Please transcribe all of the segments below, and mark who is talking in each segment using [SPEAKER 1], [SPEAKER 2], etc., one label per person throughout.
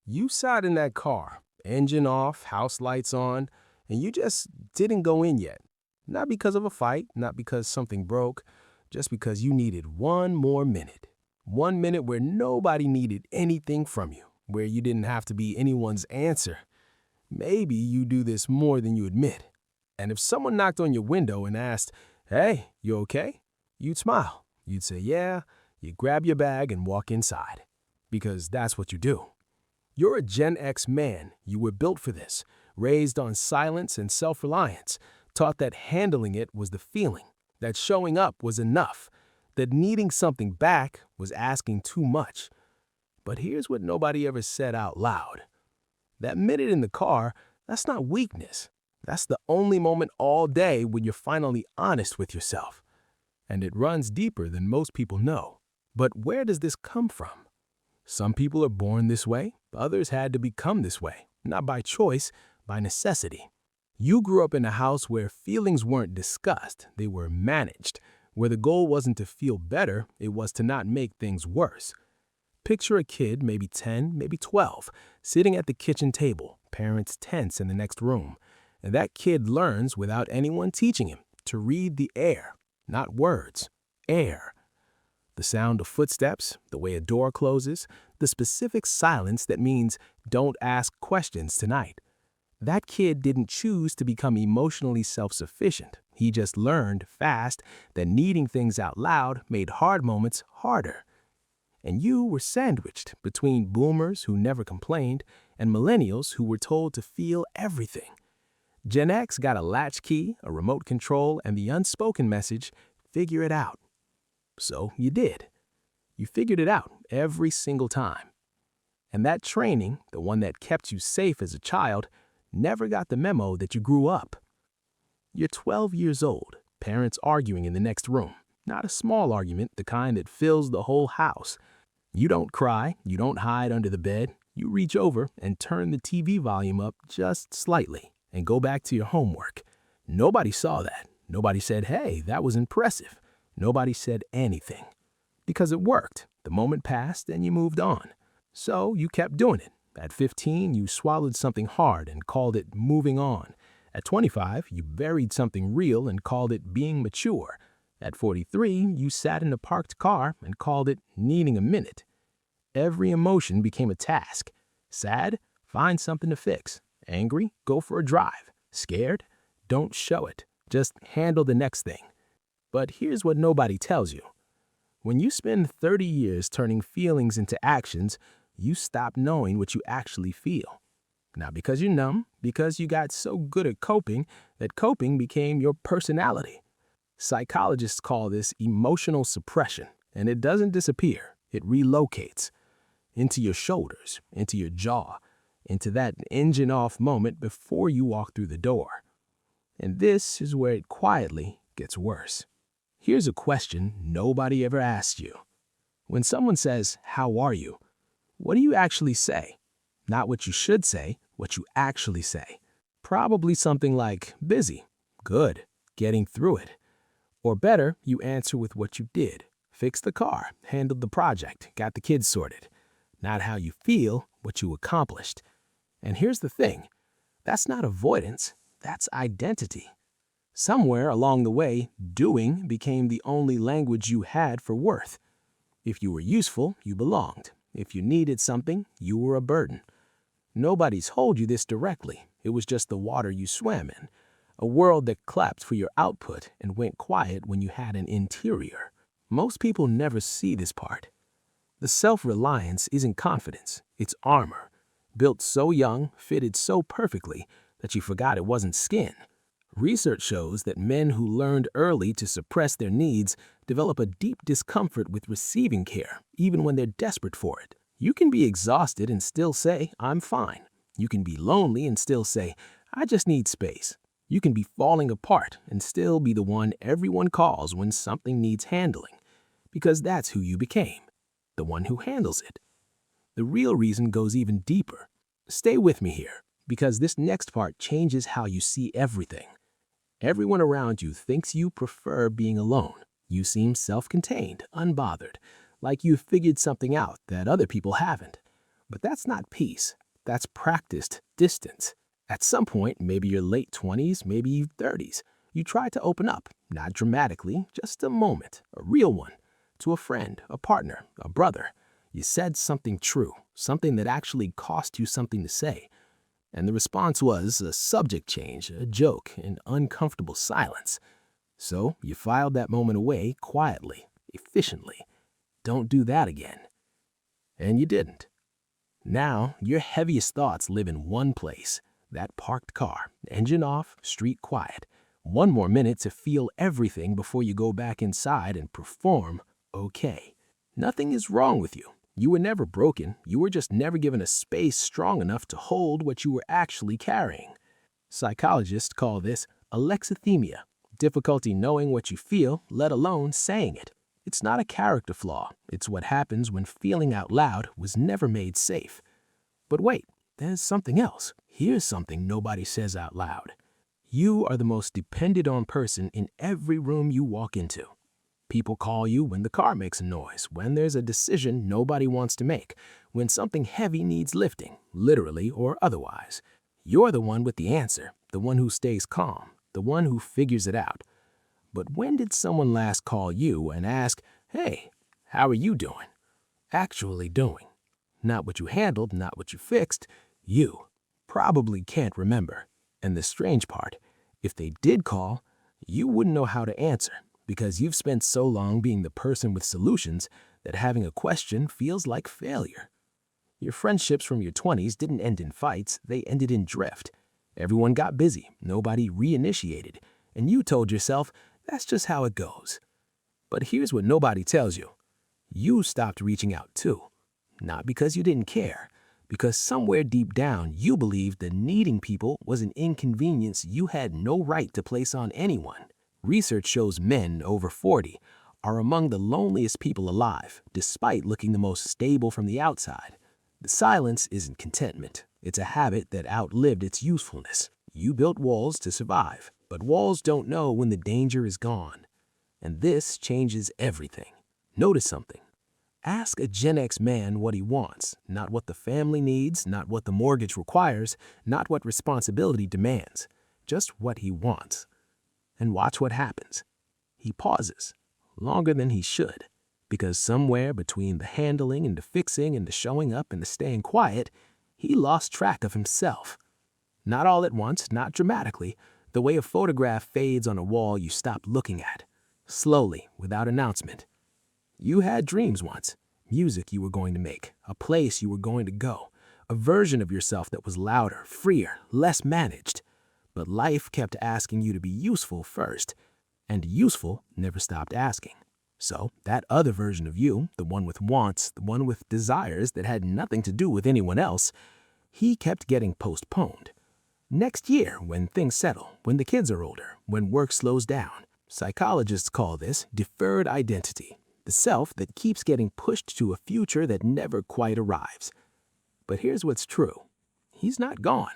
[SPEAKER 1] You sat in that car, engine off, house lights on, and you just didn't go in yet. Not because of a fight, not because something broke, just because you needed one more minute. 1 minute where nobody needed anything from you, where you didn't have to be anyone's answer. Maybe you do this more than you admit. And if someone knocked on your window and asked, "Hey, you okay?" You'd smile. You'd say, "Yeah." You'd grab your bag and walk inside. Because that's what you do. You're a Gen X man. You were built for this, raised on silence and self-reliance, taught that handling it was the feeling, that showing up was enough, that needing something back was asking too much. But here's what nobody ever said out loud. That minute in the car, that's not weakness. That's the only moment all day when you're finally honest with yourself. And it runs deeper than most people know. But where does this come from? Some people are born this way, others had to become this way, not by choice, by necessity. You grew up in a house where feelings weren't discussed, they were managed, where the goal wasn't to feel better, it was to not make things worse. Picture a kid, maybe 10, maybe 12, sitting at the kitchen table, parents tense in the next room, and that kid learns without anyone teaching him to read the air, not words, air. The sound of footsteps, the way a door closes, the specific silence that means don't ask questions tonight. That kid didn't choose to become emotionally self-sufficient. He just learned fast that needing things out loud made hard moments harder. And you were sandwiched between boomers who never complained and millennials who were told to feel everything. Gen X got a latchkey, a remote control, and the unspoken message, figure it out. So you did. You figured it out every single time. And that training, the one that kept you safe as a child, never got the memo that you grew up. You're 12 years old, parents arguing in the next room. Not a small argument, the kind that fills the whole house. You don't cry, you don't hide under the bed. You reach over and turn the TV volume up just slightly and go back to your homework. Nobody saw that. Nobody said, "Hey, that was impressive." Nobody said anything. Because it worked. The moment passed and you moved on. So you kept doing it. At 15, you swallowed something hard and called it moving on. At 25, you buried something real and called it being mature. At 43, you sat in a parked car and called it needing a minute. Every emotion became a task. Sad? Find something to fix. Angry? Go for a drive. Scared? Don't show it. Just handle the next thing. But here's what nobody tells you. When you spend 30 years turning feelings into actions, you stop knowing what you actually feel. Not because you're numb, because you got so good at coping that coping became your personality. Psychologists call this emotional suppression, and it doesn't disappear. It relocates into your shoulders, into your jaw, into that engine off moment before you walk through the door. And this is where it quietly gets worse. Here's a question nobody ever asked you. When someone says, "How are you?" what do you actually say? Not what you should say, what you actually say. Probably something like, busy, good, getting through it. Or better, you answer with what you did. Fixed the car, handled the project, got the kids sorted. Not how you feel, what you accomplished. And here's the thing, that's not avoidance, that's identity. Somewhere along the way, doing became the only language you had for worth. If you were useful, you belonged. If you needed something, you were a burden. Nobody's told you this directly. It was just the water you swam in. A world that clapped for your output and went quiet when you had an interior. Most people never see this part. The self-reliance isn't confidence, it's armor. Built so young, fitted so perfectly that you forgot it wasn't skin. Research shows that men who learned early to suppress their needs develop a deep discomfort with receiving care, even when they're desperate for it. You can be exhausted and still say, "I'm fine." You can be lonely and still say, "I just need space." You can be falling apart and still be the one everyone calls when something needs handling, because that's who you became, the one who handles it. The real reason goes even deeper. Stay with me here, because this next part changes how you see everything. Everyone around you thinks you prefer being alone. You seem self-contained, unbothered, like you've figured something out that other people haven't. But that's not peace. That's practiced distance. At some point, maybe your late 20s, maybe your 30s, you tried to open up, not dramatically, just a moment, a real one, to a friend, a partner, a brother. You said something true, something that actually cost you something to say. And the response was a subject change, a joke, an uncomfortable silence. So you filed that moment away quietly, efficiently. Don't do that again. And you didn't. Now, your heaviest thoughts live in one place, that parked car, engine off, street quiet. One more minute to feel everything before you go back inside and perform okay. Nothing is wrong with you. You were never broken. You were just never given a space strong enough to hold what you were actually carrying. Psychologists call this alexithymia, difficulty knowing what you feel, let alone saying it. It's not a character flaw. It's what happens when feeling out loud was never made safe. But wait, there's something else. Here's something nobody says out loud. You are the most depended on person in every room you walk into. People call you when the car makes a noise, when there's a decision nobody wants to make, when something heavy needs lifting, literally or otherwise. You're the one with the answer, the one who stays calm, the one who figures it out. But when did someone last call you and ask, "Hey, how are you doing?" Actually doing. Not what you handled, not what you fixed. You probably can't remember. And the strange part, if they did call, you wouldn't know how to answer because you've spent so long being the person with solutions that having a question feels like failure. Your friendships from your 20s didn't end in fights, they ended in drift. Everyone got busy, nobody reinitiated, and you told yourself, that's just how it goes. But here's what nobody tells you. You stopped reaching out too. Not because you didn't care, because somewhere deep down you believed that needing people was an inconvenience you had no right to place on anyone. Research shows men over 40 are among the loneliest people alive, despite looking the most stable from the outside. The silence isn't contentment. It's a habit that outlived its usefulness. You built walls to survive, but walls don't know when the danger is gone. And this changes everything. Notice something. Ask a Gen X man what he wants, not what the family needs, not what the mortgage requires, not what responsibility demands, just what he wants. And watch what happens. He pauses, longer than he should, because somewhere between the handling and the fixing and the showing up and the staying quiet, he lost track of himself. Not all at once, not dramatically, the way a photograph fades on a wall you stopped looking at. Slowly, without announcement. You had dreams once, music you were going to make, a place you were going to go, a version of yourself that was louder, freer, less managed. But life kept asking you to be useful first, and useful never stopped asking. So that other version of you, the one with wants, the one with desires that had nothing to do with anyone else, he kept getting postponed. Next year, when things settle, when the kids are older, when work slows down, psychologists call this deferred identity, the self that keeps getting pushed to a future that never quite arrives. But here's what's true. He's not gone.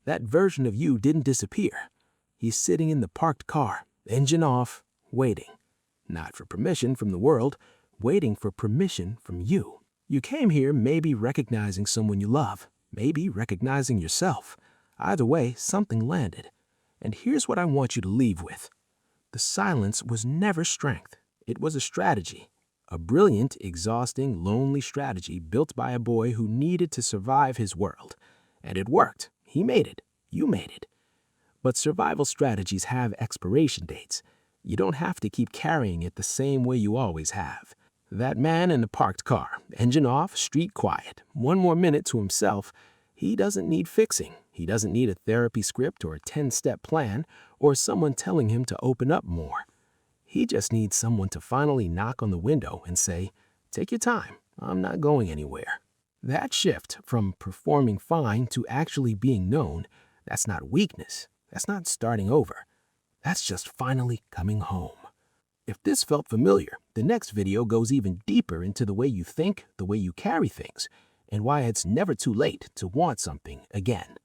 [SPEAKER 1] That version of you didn't disappear. He's sitting in the parked car, engine off, waiting. Not for permission from the world, waiting for permission from you. You came here maybe recognizing someone you love, maybe recognizing yourself. Either way, something landed. And here's what I want you to leave with. The silence was never strength. It was a strategy. A brilliant, exhausting, lonely strategy built by a boy who needed to survive his world. And it worked. He made it. You made it. But survival strategies have expiration dates. You don't have to keep carrying it the same way you always have. That man in the parked car, engine off, street quiet, one more minute to himself, he doesn't need fixing. He doesn't need a therapy script or a 10-step plan or someone telling him to open up more. He just needs someone to finally knock on the window and say, "Take your time. I'm not going anywhere." That shift from performing fine to actually being known, that's not weakness. That's not starting over. That's just finally coming home. If this felt familiar, the next video goes even deeper into the way you think, the way you carry things, and why it's never too late to want something again.